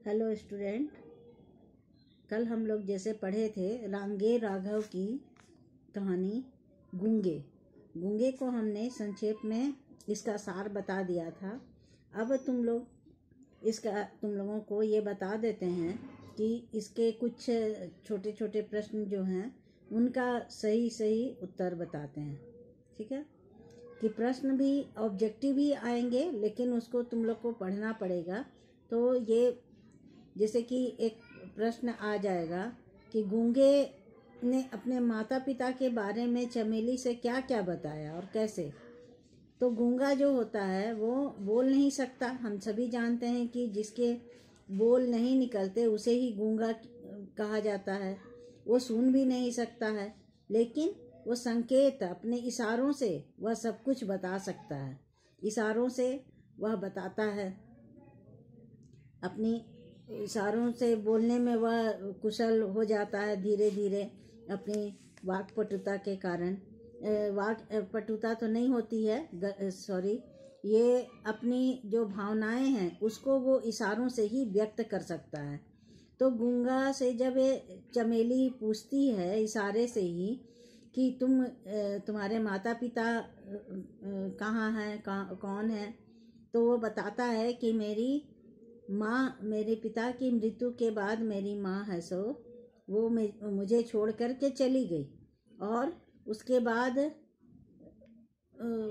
Hello student, कल हम लोग जैसे पढ़े थे रांगे राघव की कहानी गूंगे। गूंगे को हमने संक्षेप में इसका सार बता दिया था। अब तुम लोगों को ये बता देते हैं कि इसके कुछ छोटे छोटे प्रश्न जो हैं उनका सही सही उत्तर बताते हैं। ठीक है कि प्रश्न भी ऑब्जेक्टिव ही आएंगे, लेकिन उसको तुम लोग को पढ़ना पड़ेगा। तो ये जैसे कि एक प्रश्न आ जाएगा कि गूंगे ने अपने माता पिता के बारे में चमेली से क्या क्या बताया और कैसे। तो गूंगा जो होता है वो बोल नहीं सकता। हम सभी जानते हैं कि जिसके बोल नहीं निकलते उसे ही गूंगा कहा जाता है। वो सुन भी नहीं सकता है, लेकिन वो संकेत अपने इशारों से वह सब कुछ बता सकता है। इशारों से वह बताता है, अपनी इशारों से बोलने में वह कुशल हो जाता है धीरे धीरे अपनी वाक्पटुता के कारण। वाक्पटुता तो नहीं होती है, सॉरी, ये अपनी जो भावनाएं हैं उसको वो इशारों से ही व्यक्त कर सकता है। तो गूंगा से जब ये चमेली पूछती है इशारे से ही कि तुम्हारे माता पिता कहाँ हैं, कौन है, तो वो बताता है कि मेरी माँ, मेरे पिता की मृत्यु के बाद मेरी माँ है सो वो मुझे छोड़ कर के चली गई। और उसके बाद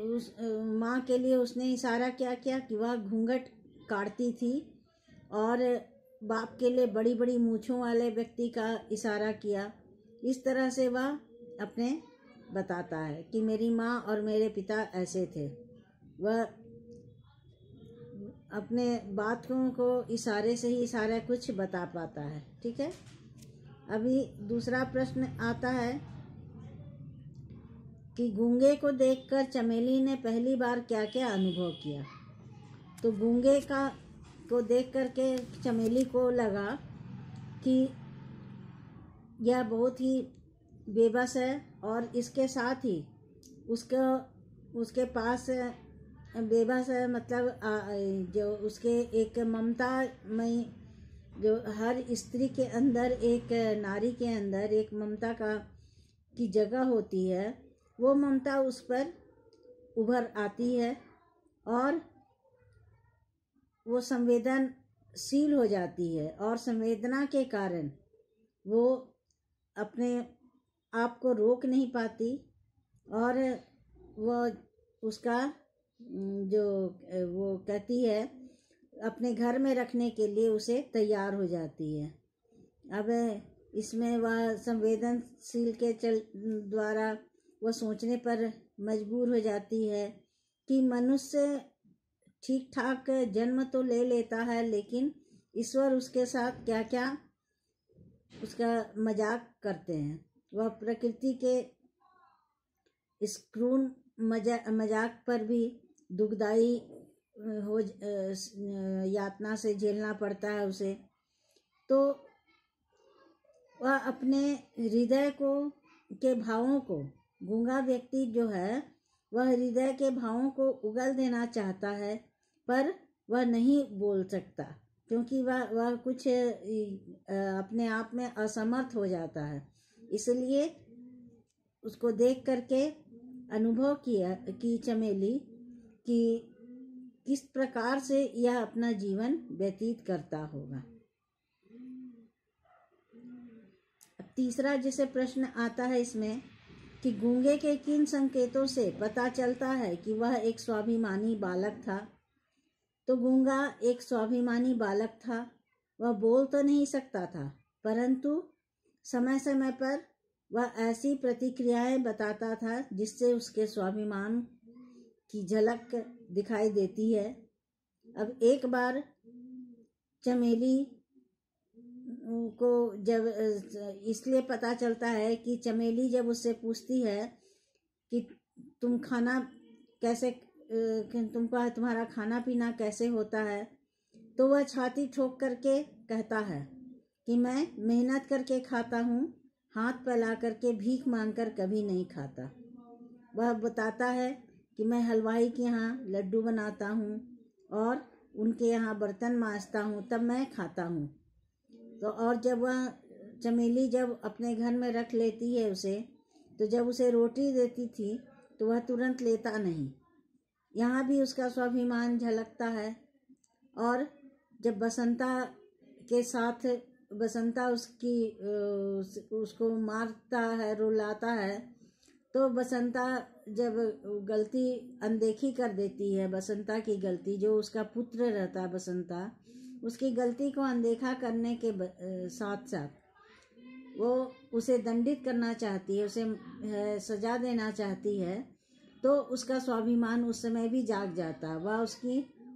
उस माँ के लिए उसने इशारा क्या किया कि वह घूंघट काटती थी, और बाप के लिए बड़ी बड़ी मूँछों वाले व्यक्ति का इशारा किया। इस तरह से वह अपने बताता है कि मेरी माँ और मेरे पिता ऐसे थे। वह अपने बातों को इशारे से ही सारा कुछ बता पाता है। ठीक है, अभी दूसरा प्रश्न आता है कि गूंगे को देखकर चमेली ने पहली बार क्या क्या अनुभव किया। तो गूंगे को देख कर के चमेली को लगा कि यह बहुत ही बेबस है, और इसके साथ ही उसके पास बेबस है, मतलब जो उसके एक ममता में, जो हर स्त्री के अंदर, एक नारी के अंदर एक ममता की जगह होती है, वो ममता उस पर उभर आती है और वो संवेदनशील हो जाती है, और संवेदना के कारण वो अपने आप को रोक नहीं पाती, और वो उसका जो वो कहती है अपने घर में रखने के लिए उसे तैयार हो जाती है। अब इसमें वह संवेदनशील के द्वारा वह सोचने पर मजबूर हो जाती है कि मनुष्य ठीक ठाक जन्म तो ले लेता है, लेकिन ईश्वर उसके साथ क्या क्या उसका मजाक करते हैं। वह प्रकृति के इस क्रूर मजाक पर भी दुखदाई यातना से झेलना पड़ता है उसे। तो वह अपने हृदय के भावों को, गूंगा व्यक्ति जो है वह हृदय के भावों को उगल देना चाहता है, पर वह नहीं बोल सकता, क्योंकि वह कुछ अपने आप में असमर्थ हो जाता है। इसलिए उसको देख करके अनुभव किया कि चमेली कि किस प्रकार से यह अपना जीवन व्यतीत करता होगा। तीसरा जैसे प्रश्न आता है इसमें कि गूंगे के किन संकेतों से पता चलता है कि वह एक स्वाभिमानी बालक था। तो गूंगा एक स्वाभिमानी बालक था। वह बोल तो नहीं सकता था, परंतु समय समय पर वह ऐसी प्रतिक्रियाएं बताता था जिससे उसके स्वाभिमान की झलक दिखाई देती है। अब एक बार चमेली को जब इसलिए पता चलता है कि चमेली जब उससे पूछती है कि तुम खाना कैसे, तुम्हारा खाना पीना कैसे होता है, तो वह छाती ठोक करके कहता है कि मैं मेहनत करके खाता हूँ, हाथ फैला करके भीख मांगकर कभी नहीं खाता। वह बताता है कि मैं हलवाई के यहाँ लड्डू बनाता हूँ और उनके यहाँ बर्तन मांजता हूँ तब मैं खाता हूँ। तो और जब वह चमेली जब अपने घर में रख लेती है उसे, तो जब उसे रोटी देती थी तो वह तुरंत लेता नहीं। यहाँ भी उसका स्वाभिमान झलकता है। और जब बसंता के साथ बसंता उसको मारता है, रुलाता है, तो बसंता जब गलती अनदेखी कर देती है, बसंता की गलती, जो उसका पुत्र रहता है बसंता, उसकी गलती को अनदेखा करने के साथ साथ वो उसे दंडित करना चाहती है, उसे सजा देना चाहती है, तो उसका स्वाभिमान उस समय भी जाग जाता है। वह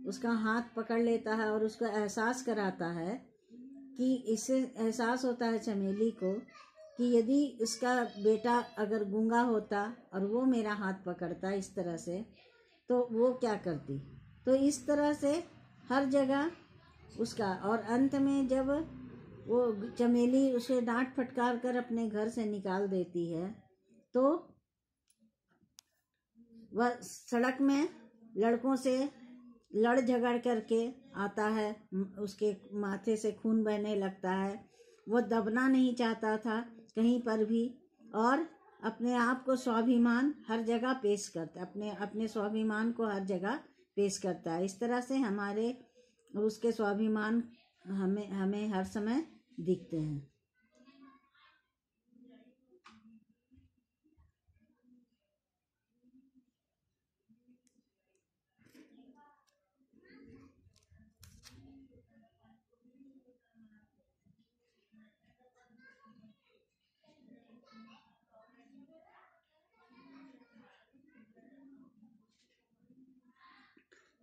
उसका हाथ पकड़ लेता है और उसको एहसास कराता है कि इससे एहसास होता है चमेली को कि यदि उसका बेटा अगर गूंगा होता और वो मेरा हाथ पकड़ता इस तरह से, तो वो क्या करती। तो इस तरह से हर जगह उसका, और अंत में जब वो चमेली उसे डांट फटकार कर अपने घर से निकाल देती है, तो वह सड़क में लड़कों से लड़ झगड़ करके आता है, उसके माथे से खून बहने लगता है। वो दबना नहीं चाहता था कहीं पर भी, और अपने आप को स्वाभिमान हर जगह पेश करता, अपने स्वाभिमान को हर जगह पेश करता है। इस तरह से हमारे उसके स्वाभिमान हमें हर समय दिखते हैं।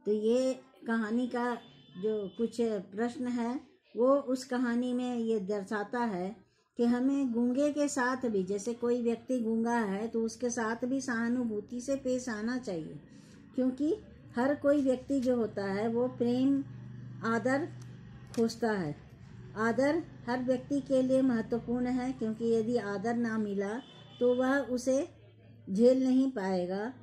तो ये कहानी का जो कुछ प्रश्न है वो उस कहानी में ये दर्शाता है कि हमें गूंगे के साथ भी, जैसे कोई व्यक्ति गूंगा है तो उसके साथ भी सहानुभूति से पेश आना चाहिए, क्योंकि हर कोई व्यक्ति जो होता है वो प्रेम आदर खोजता है। आदर हर व्यक्ति के लिए महत्वपूर्ण है, क्योंकि यदि आदर ना मिला तो वह उसे झेल नहीं पाएगा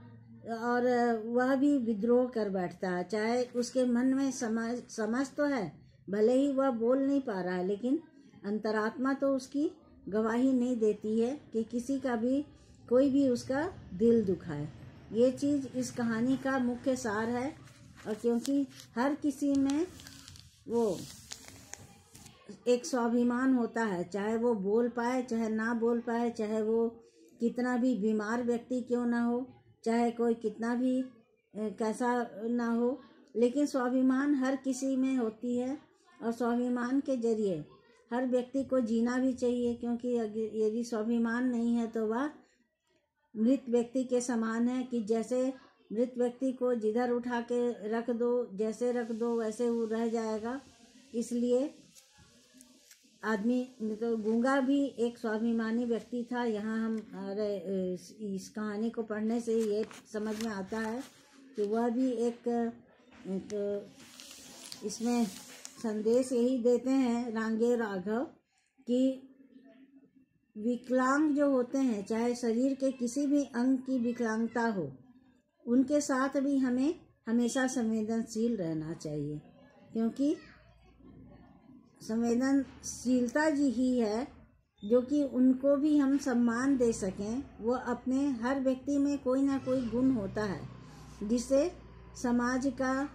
और वह भी विद्रोह कर बैठता है। चाहे उसके मन में समझ तो है, भले ही वह बोल नहीं पा रहा है, लेकिन अंतरात्मा तो उसकी गवाही नहीं देती है कि किसी का भी कोई भी उसका दिल दुखाए। ये चीज़ इस कहानी का मुख्य सार है। और क्योंकि हर किसी में वो एक स्वाभिमान होता है, चाहे वो बोल पाए चाहे ना बोल पाए, चाहे वो कितना भी बीमार व्यक्ति क्यों ना हो, चाहे कोई कितना भी कैसा ना हो, लेकिन स्वाभिमान हर किसी में होती है। और स्वाभिमान के जरिए हर व्यक्ति को जीना भी चाहिए, क्योंकि यदि स्वाभिमान नहीं है तो वह मृत व्यक्ति के समान है, कि जैसे मृत व्यक्ति को जिधर उठा के रख दो, जैसे रख दो वैसे वो रह जाएगा। इसलिए आदमी, तो गूंगा भी एक स्वाभिमानी व्यक्ति था। यहाँ हम इस कहानी को पढ़ने से ये समझ में आता है कि वह भी एक इसमें संदेश यही देते हैं रांगे राघव कि विकलांग जो होते हैं, चाहे शरीर के किसी भी अंग की विकलांगता हो, उनके साथ भी हमें हमेशा संवेदनशील रहना चाहिए, क्योंकि संवेदनशीलता जी ही है जो कि उनको भी हम सम्मान दे सकें। वो अपने हर व्यक्ति में कोई ना कोई गुण होता है जिससे समाज का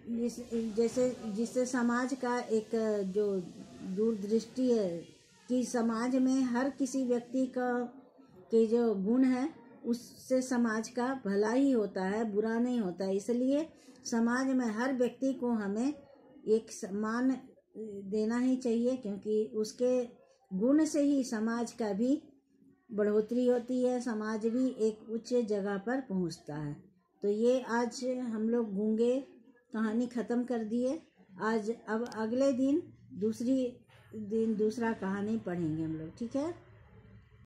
जिससे समाज का एक जो दूरदृष्टि है कि समाज में हर किसी व्यक्ति का के जो गुण है उससे समाज का भला ही होता है, बुरा नहीं होता है। इसलिए समाज में हर व्यक्ति को हमें एक सम्मान देना ही चाहिए, क्योंकि उसके गुण से ही समाज का भी बढ़ोतरी होती है, समाज भी एक उच्च जगह पर पहुंचता है। तो ये आज हम लोग गूंगे कहानी ख़त्म कर दिए। आज अब अगले दिन दूसरा कहानी पढ़ेंगे हम लोग, ठीक है।